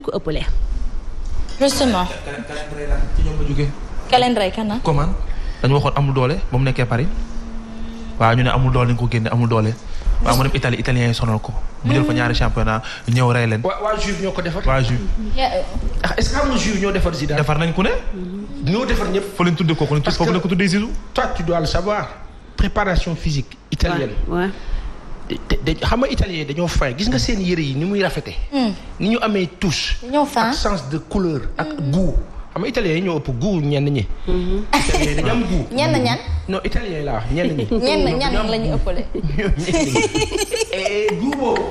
ko ëppale. justement. ci ñoom la jógee. calendrier kana. comment dañu waxoon amul doole ba mu nekkee Paris waaw ñu ne amul doole ñu ko génne amul doole waaw mu dem Italie italien yi sonal ko. mu jël fa ñaari championnat ñëw rey leen. waa Juve ñoo ko defar. waa Juve. est-ce que xam nga Juve ñoo defar Zidane. defar nañ ku ne. ñoo defar ñëpp. fa leen tuddee ko parce que foofu la ko tuddee Zizou. toi tu dois le savoir. préparation physique italienne. waaw xam nga italien dañoo fin gis nga seen yëre yi ni muy rafete ni ñu amee touche. dañoo fin ak sens de couleur ak goût. xam nga italien yi ñoo ëpp goût ñenn ñi. italien yi dañu am goût. ñenn ñan. non italien yi laa wax ñenn ñi. ñenn ñan la ñu ëppale. et goût boobu.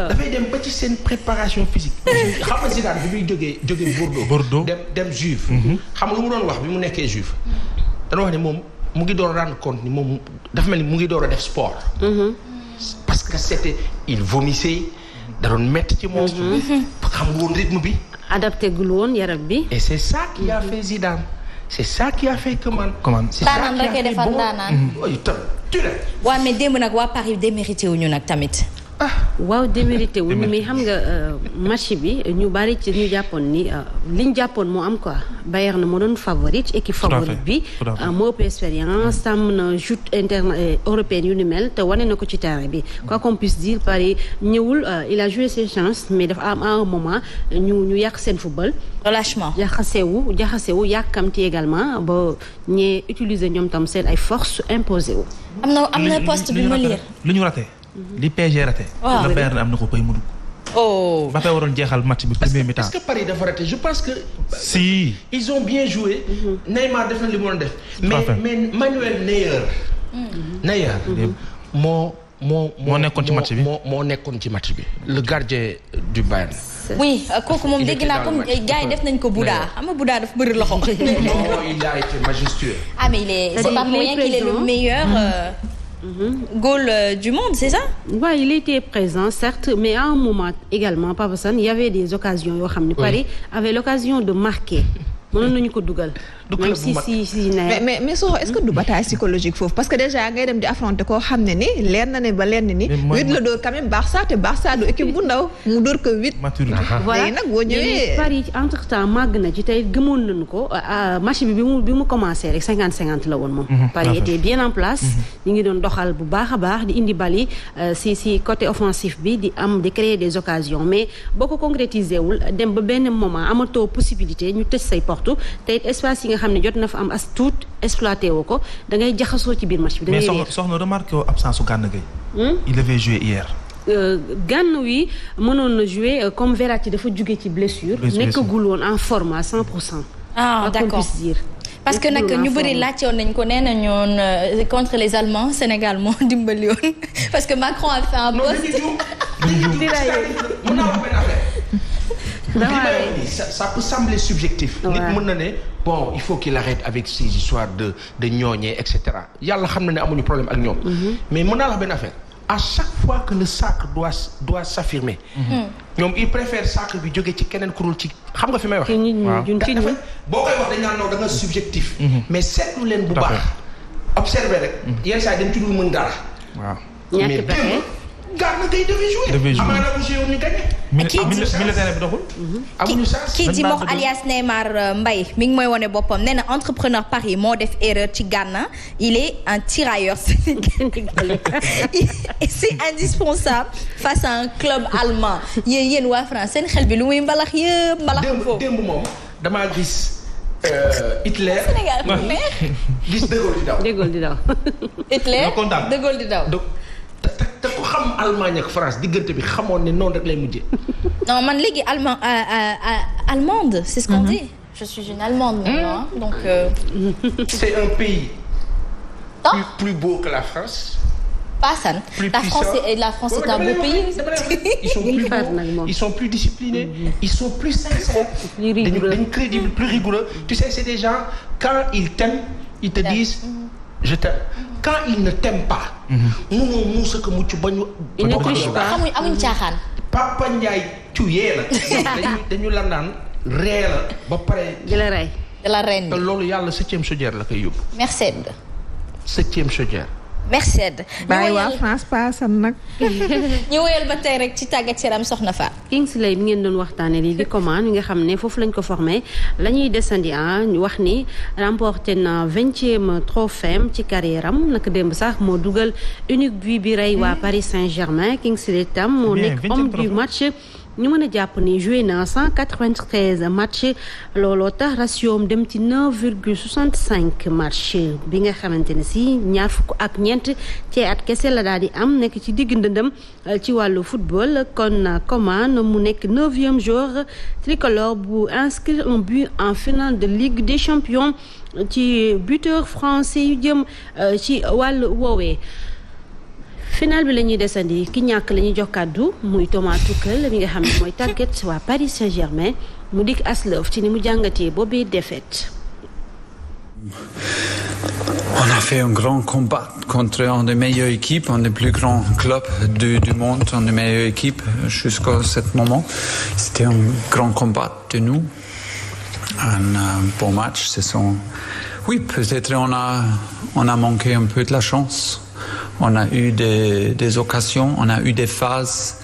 dafay dem ba ci seen préparation physique. xam nga Zidane bi muy jógee Bordeaux. dem Juve. xam nga lu mu doon wax bi mu nekkee Juve. dana wax ne moom mu ngi door a rendre compte ni moom dafa mel ni mu ngi door a def sport. parce que c'était il vomissait da doon métti ci moom. xam nga woon rythme bi. adapté gul woon yaram bi. et c'est ça qui a fait Zidane. c'est ça qui a fait Coman. c'est ça daanaan rek defar daanaan. waaw mais démb nag waa Paris démérité wuñu nag tamit. waaw démérité wuñu mais xam nga match bi ñu bari ci ñu jàppoon ni liñ jàppoon moo am quoi Bayern moo doon favorite équipe favorite bi moo ëpp expérience tàmm na joute interne européenne yu ni mel te wane na ko ci terrain bi quoi qu'on puisse dire Paris ñëwul il a joué ses chances mais dafa am à un moment ñu yàq seen football. relâchement jaxasewu yàkkamti également ba ñee utiliser ñoom tam seen ay forces imposé wu. am na poste bi ma lire lu ñu raté. li PSG raté. waaw la Bayern am na ko koy mu dugg. oh. ba pay waroon jeexal match bi premier mi-temps. est-ce que Paris dafa raté je pense que. si. ils ont bien joué. Neymar def na li mu doon def. mais Manuel Neuer. moo nekkoon ci match bi moo nekkoon ci match bi. le gardien du Bayern. oui kooku moom dégg naa comme gars yi def nañ ko Bouda xam nga Bouda dafa bëri loxo. non il a été majestueux. ah mais c'est pas pour rien qu'il est le meilleur. goal du monde, c'est ça? Ouais, il était présent, certes, mais à un moment également, Papa San, il y avait des occasions. Paris avait l'occasion de marquer. mënoon nañu ko dugal. même si mais Soxo est-ce que du bataille psychologique foofu parce que déjà ngay dem di affronter koo xam ne ni leer na ne ba leer na ni. 8 la dóor quand même Barça te Barça du équipe bu ndaw mu dóor ko 8. voilà nag boo ñëwee Paris entre temps màgg na ci tey gëmoon nañu ko match bi mu commencé rek 50-50 la woon moom. Paris était bien en place. ñu ngi doon doxal bu baax a baax di indi bali si côté offensif bi di créer des occasions mais boo ko concrétiser wul dem ba benn moment amatoo possibilité ñu tëj say porte te it espace yi nga xam ne jot na fa am as tuut exploité woo ko da ngay jaxasoo ci biir match bi. da ngay mais soxna remarqué woo absence su Gana Gueye. il devait jouer hier. Gana wi mënoon na jouer comme Verratti dafa jóge ci blessure. nekkagul woon en forme à 100%. ah d'accord parce que nag ñu bëri laajtewoon nañ ko nee na ñoon contre les Allemands Sénégal moo dimbali woon parce que Macron a fait un poste. Ça peut sembler subjectif. nit mën na ne bon il faut qu'il arrête avec ces histoires de ñooñee et cetera yàlla xam na ne amuñu problème ak ñoom. mais mën naa la benn affaire à chaque fois que le sacre doit s'affirmer. ñoom il préfère sacre bi jóge ci keneen kurul ci xam nga fi may wax. waaw boo koy wax dañ naan da nga subjectif. mais seetlu leen bu baax. observer rek. yenn saa yi dañ ci dul mën dara. waaw ñàkk pexe. Gana Gueye devait jouer. amaana bu joué woon ñu gagné. militaire bi doxul. amuñu chance. kii di mox alias Neymar Mbaye mi ngi mooy wane boppam nee na entrepreneur Paris moo def erreur ci Gana il est un tirailleur sénégalais et c'est indispensable face à un club allemand yéen waa France seen xel bi lu muy mbalax yëpp mbalax foofu. démb moom damaa gis Hitler. Sénégal bu neex. gis De Gaulle di daw. Hitler De Gaulle di daw. te ku xam Allemagne ak France diggante bi xamoon ne noonu rek lay mujjee. non man léegi allemande c'est ce qu'on dit. je suis une allemande maintenant donc. c'est un pays. plus beau que la France. pas ça. La France est un beau pays. ils sont plus disciplinés. ils sont plus sincères. dañu crédible plus rigoureux. tu sais c'est des gens quand ils t'aiment ils te disent. je t'aime quand il ne t'aime pas. munoo muusa ko mucc ba ñu. il ne triche pas amuñ caaxaan. Papa Ndiaye tuyee la. dañu la naan ree la ba pare. di la rey. de la reine. te loolu yàlla 7e chaudière la koy yóbbu. Mercedes. 7e chaudière. Mercedes. bàyyi waa France paasan nag. ñu wéyal ba tey rek ci tàggat yaram soxna Fa. Kingsley bi ngeen doon waxtaanee lii di Coman nga xam ne foofu lañ ko formé la ñuy desandi ñu wax ni remporté na 20e trophée ci carrière am naka démb sax moo dugal unique but bi rey waa Paris Saint-Germain. Kingsley tam moo nekk homme du match. ñu mën a jàpp ni joué na 193 match looloo tax ratio am dem ci 9,65 match bi nga xamante ne si ñaar fukk ak ñeent ci at kese la daal di am nekk ci digg ndëndam ci wàllu football kon Coman mu nekk 9e joueur tricolore bu inscrit un but en finale de Ligue des Champions ci buteur français yu jëm ci wàllu woowee. final bi la ñuy desandi ki ñàkk la ñuy jox kàddu muy Thomas Tuchel mi nga xam ne mooy tàggat waa Paris Saint-Germain mu dikk aslëf ci ni mu jàngatee boobee défaite. On a fait un grand combat contre une des meilleures équipes, un des plus grands clubs du monde, une des meilleures équipes jusqu'à ce moment. C'était un grand combat de nous, un bon match. Oui, peut-être on a manqué un peu de la chance. On a eu des occasions, on a eu des phases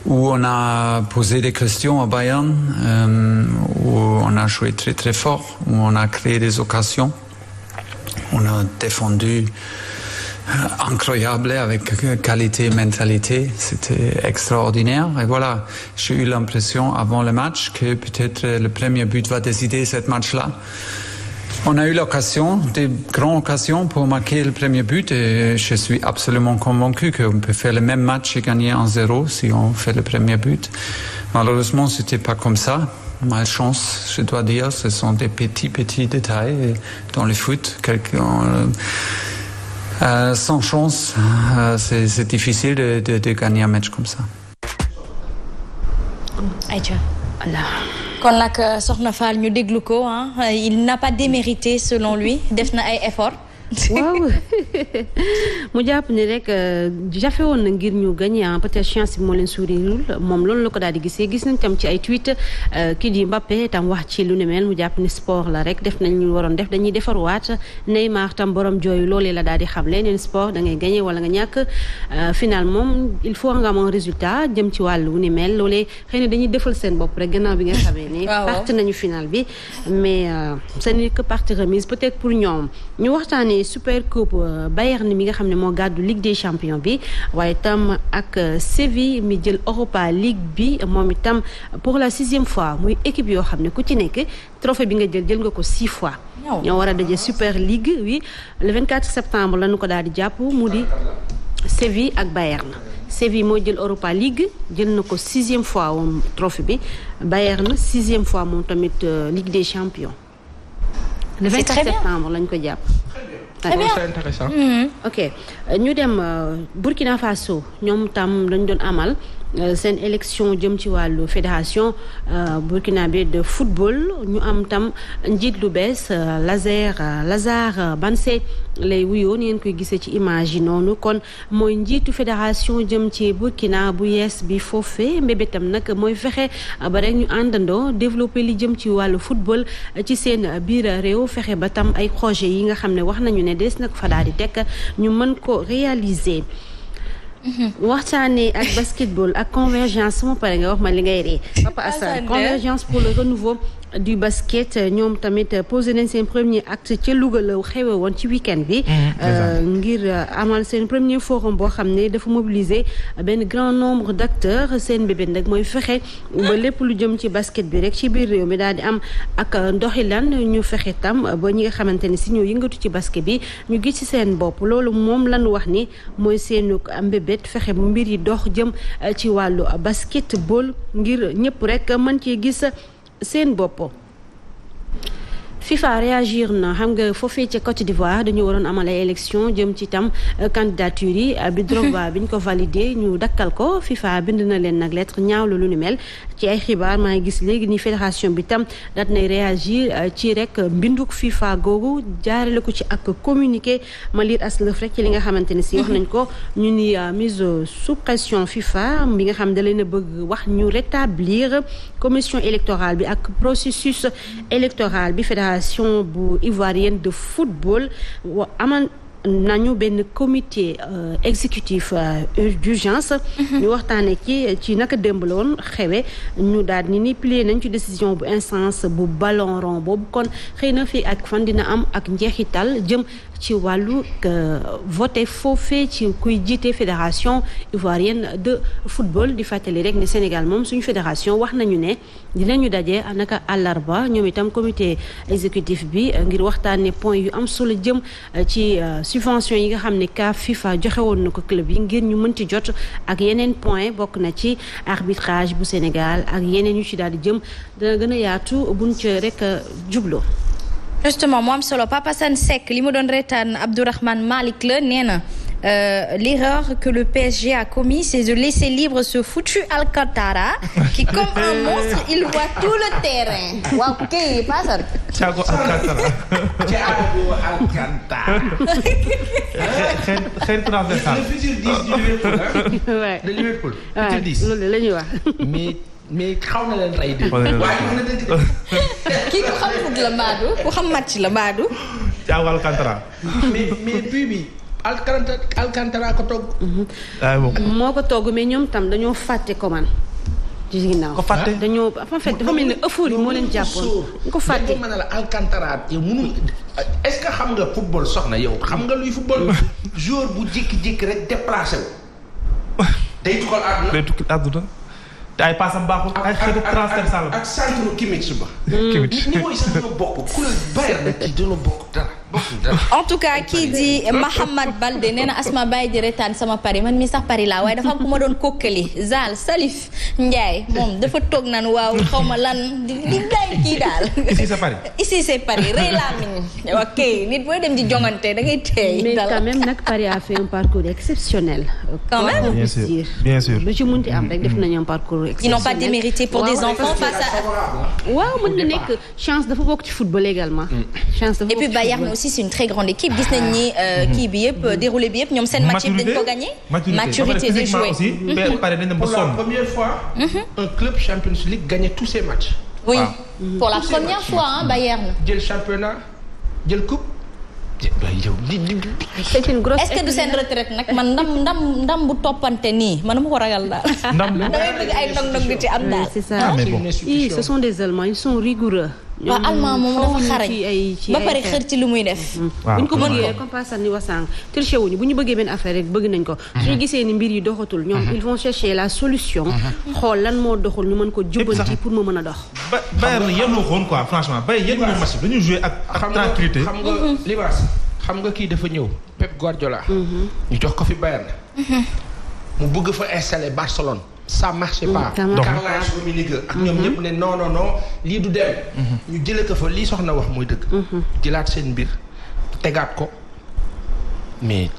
où on a posé des questions à Bayern, où on a joué très très fort, où on a créé des occasions. On a défendu incroyable avec qualité et mentalité. C'était extraordinaire. Et voilà, j'ai eu l'impression avant le match que peut-être le premier but va décider ce match-là. On a eu l'occasion, des grandes occasions pour marquer le premier but et je suis absolument convaincu qu'on peut faire le même match et gagner 1-0 si on fait le premier but. Malheureusement, c'était pas comme ça. Malchance, je dois dire, ce sont des petits détails dans le foot. Sans chance, c'est difficile de gagner un match comme ça. Aïcha. Voilà. kon nag soxna Fall ñu déglu ko il n'a pas démérité selon lui def na ay efforts. waaw mu jàpp ni rek jafe woon na ngir ñu gagné peut-être chance bi moo leen souriirul moom loolu la ko daal di gisee gis nañ tam ci ay tweet kii di Mbappé tam wax ci lu ne mel mu jàpp ni sport la rek def nañ ñu waroon def dañuy defarwaat Neymar tam borom jooyu loolee la daal di xam leneen sport da ngay gagné wala nga ñàkk final moom il faut nga am un résultat jëm ci wàllu ni mel loolee xëy na dañuy defal seen bopp rek gannaaw bi nga xamee ne parti nañu final bi mais ce n'est que partie remise peut-être pour ñoom ñu waxtaanee Super Coupe Bayern mi nga xam ne moo gàddu Ligue des Champions bi waaye tam ak Séville mi jël Europa League bi moom itam pour la 6e fois muy équipe yoo xam ne ku ci nekk trophée bi nga jël nga ko 6 fois. ñoo war a daje Super League oui le 24 septembre la ñu ko daal di jàpp mu di Séville ak Bayern. Séville moo jël Europa League jël na ko 6e fois woon trophée bi Bayern 6e fois moom tamit Ligue des Champions. Le 24 septembre lañ ko jàpp. Très bien. C'est intéressant. ok ñu dem Burkina Faso ñoom tam dañ doon amal seen élection jëm ci wàllu fédération burkinabé de football ñu am tam njiit lu bees Lazare Bansé lay wuyoo ni ngeen koy gisee ci image yi noonu kon mooy njiitu fédération jëm ci Burkina bu yees bi foofee mbébétam nag mooy fexe ba rek ñu àndandoo développer li jëm ci wàllu football ci seen biir réew fexe ba tam ay projet yi nga xam ne wax nañu ne des na ko fa daal di tekk ñu mën ko réaliser. waxtaanee ak basketball ak convergence sama pare nga wax ma li ngay ree Papa Assane convergence pour le renouveau du basket ñoom tamit posé nañ seen premier acte ca Louga la xewe woon ci week-end bi ngir amal seen premier forum boo xam ne dafa mobiliser benn grand nombre d'acteurs seen bébé nag mooy fexe ba lépp lu jëm ci basket bi rek ci biir réew mi daal di am ak ndoxilan ñu fexe tam ba ñi nga xamante ne si ñoo yëngatu ci basket bi ñu gis ci seen bopp loolu moom lañu wax ni mooy seenu mbébét fexe bu mbir yi dox jëm ci wàllu basketball ngir ñëpp rek mën cee gis seen bopp. FIFA réagir na xam nga foofee ca Côte d'Ivoire dañu waroon amal ay élection jëm ci tam candidature yi bi Drogba biñ ko validé ñu dakkal ko FIFA bind na leen nag lettre ñaawlu lu ni mel ci ay xibaar maa ngi gis léegi ni fédération bi tam daat nay réagir ci rek mbinduk FIFA googu jaarale ko ci ak communiqué ma lire as lëf rek ci li nga xamante ne si wax nañ ko ñu ni mise sous pression FIFA bi nga xam da leen a bëgg wax ñu rétablir commission électorale bi ak processus électoral bi fédération bu ivoirienne de football nañu benn comité exécutif d'urgence. ñu waxtaanee ci naka démb la woon xewe ñu daal ni plié nañ ci décision bu instance bu ballon rond boobu kon xëy na fii ak fan dina am ak njeexital jëm ci wàllu voté foofee ci kuy jiite fédération ivoirienne de football di fàttali rek ne Sénégal moom suñu fédération wax nañu ne dinañu daje naka àllarba ñoom itam comité exécutif bi ngir waxtaanee point yu am solo jëm ci subvention yi nga xam ne CAF FIFA joxe woon na ko club yi ngir ñu mën ci jot ak yeneen point bokk na ci arbitrage bu Sénégal ak yeneen yu ci daal di jëm dana gën a yaatu buñ ci rek jubloo. Justement mu am solo Papa Sane Seck li mu doon reetaan Abdourahmane Malick la nee na l'erreur que le PSG a commis c'est de laisser libre ce foutu Alcantara qui comme un monstre il voit tout le terrain. waaw kay Papa Sane. Thiago Alcantara. Thiago Alcantara. xëy transversal. le futur 10 du Liverpool Ouais. de Liverpool. waaw futur 10. loolu la ñuy wax. mais xaw na leen rey de. waaye kii ku xam foot la mbaadu ku xam match la mbaadu. Thiago Alcantara. mais puis bi Alcantara ko togg. moo ko togg mais ñoom tam dañoo fàtte commande. ci ginnaaw ko fàtte dañoo en fait dafa mel ni euphorie moo leen jàppoon. ñu ko fàtte mën na la Alcantara yow mënul est-ce que xam nga football soxna yow xam nga luy football. joueur bu jékki-jékki rek déplacé wu. day tukkal àdduna. day tukki àdduna te ay paasam baaxul ay xeetu transversal ak centre Kimmich ba. Kimmich ni mooy sax dina bokk ku la Bayern na kii dina bokk dara. en tout cas kii di Mahamad Balde nee na Asma bàyyi di retaan sama Paris man mi sax Paris laa waaye dafa am ku ma doon kokkali Zal Salif Ndiaye moom dafa toog naan waaw xaw ma lan di gaay kii daal. ici c'est Paris. ici c'est Paris rëy laa min ok nit booy dem di jongante da ngay teey. mais quand même nag Paris a fait un parcours exceptionnel. Quand même. bien sûr bien sûr. lu ci munti am rek def nañu un parcours exceptionnel. ils n'ont pas démérité pour des enfants face à. waaw mën na nekk chance dafa bokk ci football également. chance dafa et puis bokk ci Bayern football. aussi c'est une très grande équipe gis nañ ni kii bi yëpp déroulé bi yëpp ñoom seen match yëpp dañ ko gagné. maturité de jouer aussi. pare dañ dem ba Pour la sonn. première fois. un club Champions League gagne tous ses matchs. oui pour la Tous ces première matchs. fois Bayern. jël championnat jël coupe. c'est une grosse. est-ce que du seen retraite nag man ndam bu toppante nii man dama ko ragal daal. ndam la damay bëgg ay ndong-ndong di ci am daal. c'est ça. mais bon. Ils, ce sont des Allemands ils sont rigoureux. waaw allemand moom dafa xarañ ci ba pare xër ci lu muy def. waaw bu ñu ko bëggee comme pas ni wasang triché wuñu bu ñu bëggee benn affaire rek bëgg nañ ko. suñu gisee ni mbir yi doxatul ñoom ils vont chercher la solution. xool lan moo doxul ñu mën ko jubbanti pour mu mën a dox. Bayern yéen a xoon quoi franchement Bayern yéen a match dañu jouer ak tranquillité. xam nga Libaas xam nga kii dafa ñëw Pep Guardiola. ñu jox ko fi Bayern. mu bëgg fa installer Barcelone. ça marche pas. Karl-Heinz Rummenigge ak ñoom ñëpp ne non lii du dem. ñu jëlee ko fa lii soxna wax mooy dëgg. jëlaat seen mbir tegaat ko mais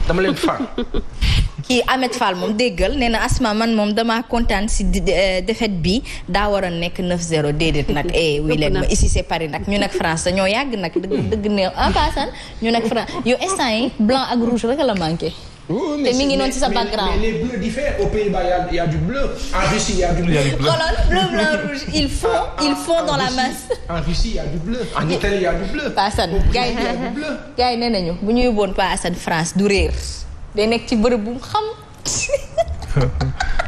dama leen far. kii Ahmed Fall moom déggal nee na Asma man moom damaa kontaan si défaite bi daa war a nekk 9-0 déedéet nag wuy leen ma ici c'est Paris nag ñu nag France dañoo yàgg nag dëgg neew en passant ñu nag France yow instant yi blanc ak rouge rek la manqué. te mi ngi noonu ci sa background. mais les bleus diffèrent aux Pays-Bas y a du bleu. En Russie y a du bleu. xoolal bleu blanc rouge ils font dans la masse. En Russie y a du bleu. En Italie y a du bleu. Pa Assane gars yi nee nañu bu ñu yóbboon Pa Assane France du réer day nekk ci bërëb bu mu xam.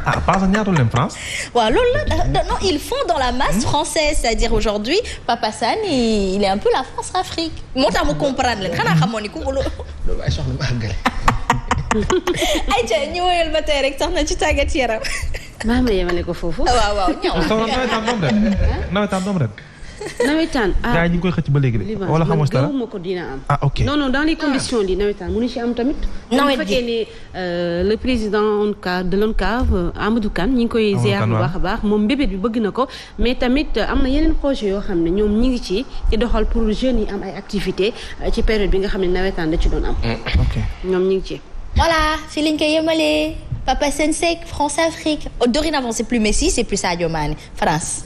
ah pas ñaata leen France. waaw loolu la non ils font dans la masse française c'est-à-dire aujourd'hui Papa Sane il est un peu la France-Afrique moo tax mu comprendre leen xanaa xamoon ni ku ko loolu. loolu ay soxla ma àggale. ayca ñu woyal ba tey rek sax na ci tàggat yaram. maa ma yemale ko foofu. waaw ñëw. nawetaan doom ren. nawetaan gars yi ñu ngi koy xëcc ba léegi de. wala xamoo si dara man ko dina am. ah ok non dans les conditions li nawetaan mënu ci am tamit. nawet bu fekkee ne le président de l'ONCAV Amadou Kane ñi ngi koy ziar bu baax a baax moom mbébét bi bëgg na ko mais tamit am na yeneen projet yoo xam ne ñoom ñi ngi ci doxal pour jeunes yi am ay activités ci période bi nga xam ne nawetaan da ci doon am. ok ñoom ñi ngi ci. voilà fii lañ koy yemalee Papa Sane Seck France-Afrique dorénavant c'est plus Messi c'est plus Sadio Mané France.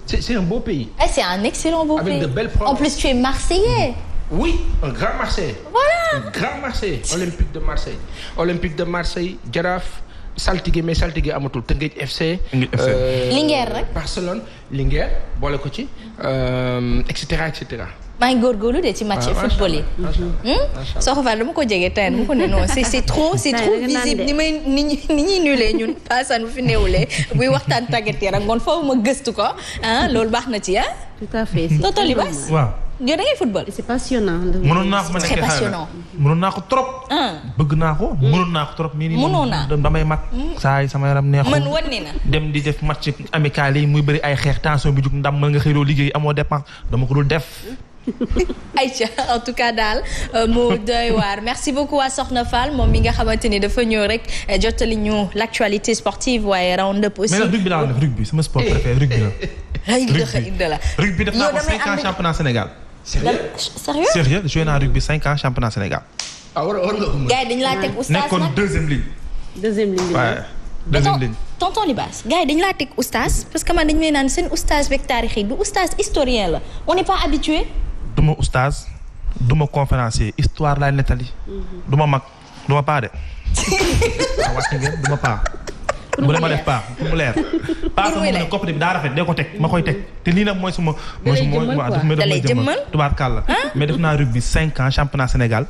c'est un beau pays. c'est un excellent beau avec pays. de belles provinces. En plus tu es Marseillais. Oui, un grand Marseille. Voilà. Un grand Marseille. Olympique de Marseille, Jaraaf, Saltigué mais Saltigué amatul Teungueth FC. Linguère rek. Barcelone, Linguère boole ko ci et cetera et cetera. maa ngi góorgóorlu de ci match football yi. Soxna Fall dama ko jege tey mu ko ne non c'est trop visible ni ñuy nulee ñun paasan bu fi néewulee buy waxtaan tàggat yaram ngoon foofu ma gëstu ko loolu baax na ci tout à fait. tonton Libaas. waaw. yow da ngay football. c'est passionnant. mënoon naa ko ma nekkee passionnant. mënoon naa ko trop. bëgg naa ko. mënoon naa ko trop. mënoon naa damay mag. saa yi sama yaram neexul. mën wan ni na. dem di def match amical yi muy bëri ay xeex tension bi jug ndam mën nga xëyloo liggéey amoo dépense dama ko dul def. Aïcha en tout cas daal mu doy waar merci beaucoup à Soxna Fall moom mi nga xamante ni dafa ñëw rek jottali ñu l'actualité sportive waaye round up aussi. mais nag rugby laa def rugby sama sport préféré rugby la. rugby def naa ko 5 ans championnat Sénégal. sérieux joué naa rugby 5 ans championnat Sénégal. war nga ko mën. gars yi dañu laa teg oustaz nekkoon deuxième ligne. waaye deuxième ligne. tonton Libaas gars yi dañu laa teg oustaz parce que man dañu may naan seen oustaz beeg taarix yi du oustaz historien la on n'est pas habitué. duma oustaz duma conférencier histoire laay nettali. duma mag duma paa de. waaw wàcc ngeen duma paa. bu dee ma def paa mu leer. paa sama ne coppite bi daa rafet dee ko teg ma koy teg te lii nag mooy suma. da lay jëmmal tubaarkàlla. mais def naa rugby 5 ans championnat Sénégal.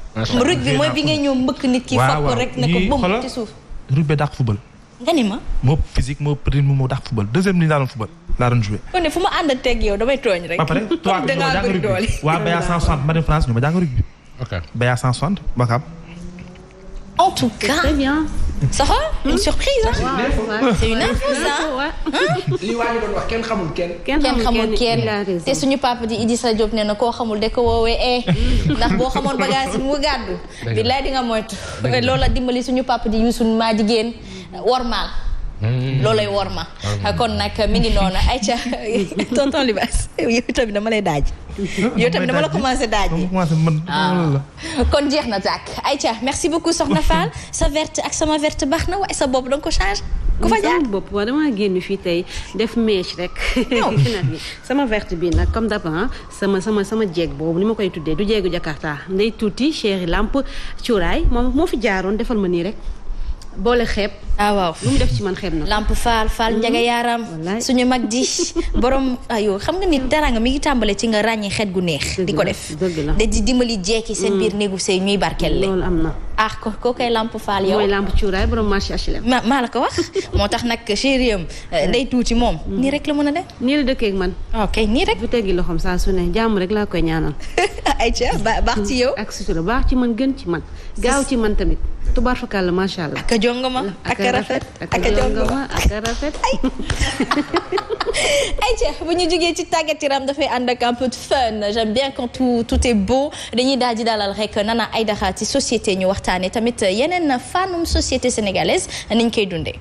rugby mooy bi ngay ñëw mbëkk nit ki. waaw waaw rek ne ko bëm ci suuf. rugby dàq football. nga ni ma. moo physique moo rythme moo dàq football deuxième ligne laa doon football laa doon joué. kon ne fu ma ànd ak teg yow damay tooñ rek. ba pare toi ñu ma jàng rugby waa Béa 160 ma dem France ñu ma jàng rugby. ok Béa 160 Bakab. en tout cas très bien. Soxna une surprise c'est une info ça. li waa ñu doon wax kenn xamul kenn. kenn xamul kenn te suñu papa di Idrissa Diop nee na koo xamul de ko woowee ndax boo xamoon bagage mu gàddu. billaay di nga moytu. loolu la dimbali suñu papa di Youssou maa jigéen wormaal. loolay worma. kon nag mi ngi noonu ayca tonton Libaas yow tamit dama lay daaj. yow tamit dama la commencé daaj. kon jeex na tàkk ayca merci beaucoup Soxna Fall sa verte ak sama verte baax na waaye sa bopp da nga ko changé. ku fa jaar sama bopp waaw damaa génn fii tey def mèche rek. sama verte bi nag comme d'habitude sama jeeg boobu ni ma koy tuddee du jeegu Jakarta ndey tuuti chéri lamp cuuraay moom moo fi jaaroon defal ma nii rek. boole xeeb. waaw lu mu def ci man xeeb na. Lamp Fall njaga yaaram. suñu mag di borom ayoo xam nga nit dara nga mi ngi tàmbale ci nga ràññee xeet gu neex. di ko def de di dimbali jekki seen biir néegu sëy ñuy barkeel le loolu am na. koo koy Lamp Fall yow. mooy Lamp cuuraay borom marché HLM. maa la ko wax moo tax nag chéri am day tuuti moom. nii rek la mën a def. nii la dëkkee ak man. ok nii rek. bu teggi loxoom saa su ne jàmm rek laa koy ñaanal. ayca baax ci yow. ak sutura baax ci man gën ci man. gaaw ci man tamit. tubaar fakal la macha allah. ak a jongoma ak a rafet ak a jongoma ak a rafet. ayca bu ñu jógee ci tàggat yaram dafay ànd ak un peu de fun j'aime bien quand tout est beau dañuy daal di dalal rek Nana Aidara ci société ñu waxtaanee tamit yeneen fanum société sénégalaise niñ koy dundee.